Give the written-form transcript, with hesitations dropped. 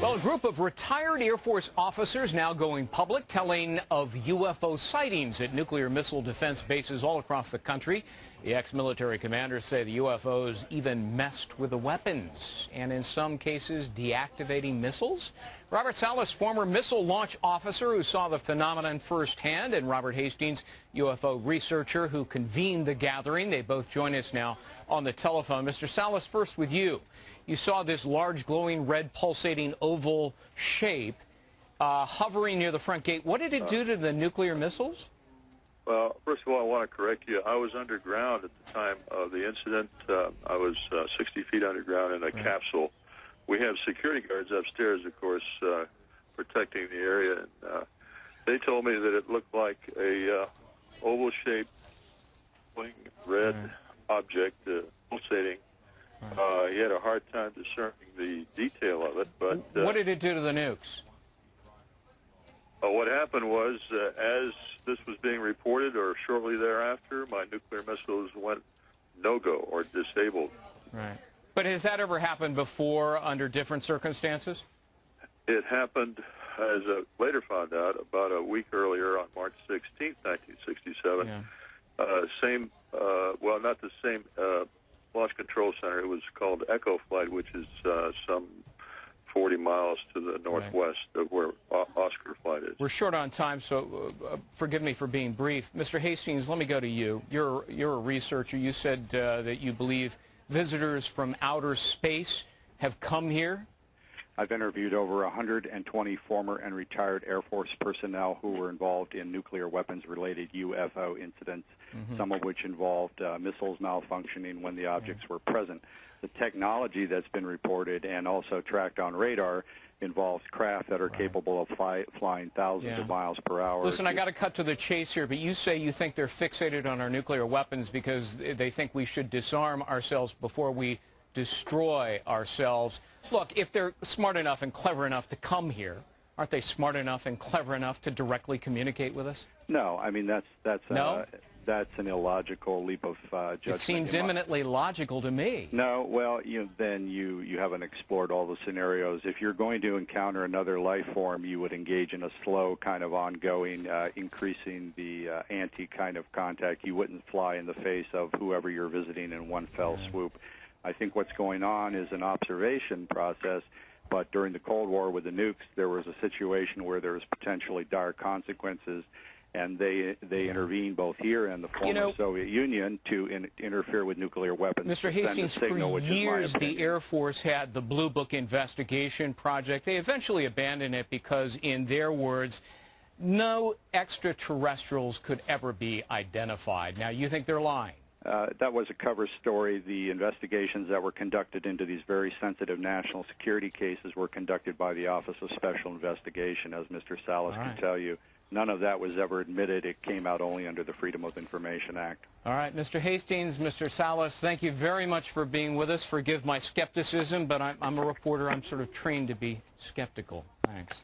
Well, a group of retired Air Force officers now going public, telling of UFO sightings at nuclear missile defense bases all across the country. The ex-military commanders say the UFOs even messed with the weapons and in some cases deactivating missiles. Robert Salas, former missile launch officer who saw the phenomenon firsthand, and Robert Hastings, UFO researcher who convened the gathering. They both join us now on the telephone. Mr. Salas, first with you. You saw this large glowing red pulsating oval shape hovering near the front gate. What did it do to the nuclear missiles? Well, first of all, I want to correct you. I was underground at the time of the incident. I was 60 feet underground in a capsule. We have security guards upstairs, of course, protecting the area. And, they told me that it looked like a oval-shaped red object pulsating. He had a hard time discerning the detail of it, but... what did it do to the nukes? What happened was, as this was being reported, or shortly thereafter, my nuclear missiles went no-go, or disabled. Right. But has that ever happened before under different circumstances? It happened, as I later found out, about a week earlier on March 16th, 1967. Yeah. Well, not the same launch control center. It was called Echo Flight, which is some 40 miles to the northwest of where Oscar Flight is. We're short on time, so forgive me for being brief. Mr. Hastings, let me go to you. You're a researcher. You said that you believe visitors from outer space have come here. I've interviewed over 120 former and retired Air Force personnel who were involved in nuclear weapons-related UFO incidents, some of which involved missiles malfunctioning when the objects were present. The technology that's been reported and also tracked on radar involves craft that are capable of flying thousands of miles per hour. Listen, I got to cut to the chase here, but you say you think they're fixated on our nuclear weapons because they think we should disarm ourselves before we destroy ourselves. Look, if they're smart enough and clever enough to come here, aren't they smart enough and clever enough to directly communicate with us? No, I mean that's an illogical leap of judgment. It seems eminently logical to me. No, well, then you haven't explored all the scenarios. If you're going to encounter another life form, you would engage in a slow kind of ongoing, increasing the ante kind of contact. You wouldn't fly in the face of whoever you're visiting in one fell swoop. I think what's going on is an observation process, but during the Cold War with the nukes, there was a situation where there was potentially dire consequences, and they intervened both here and the former Soviet Union to interfere with nuclear weapons. Mr. Hastings, for years the Air Force had the Blue Book investigation project. They eventually abandoned it because, in their words, no extraterrestrials could ever be identified. Now, you think they're lying? That was a cover story. The investigations that were conducted into these very sensitive national security cases were conducted by the Office of Special Investigation, as Mr. Salas can tell you. None of that was ever admitted. It came out only under the Freedom of Information Act. All right, Mr. Hastings, Mr. Salas, thank you very much for being with us. Forgive my skepticism, but I'm a reporter. I'm sort of trained to be skeptical. Thanks.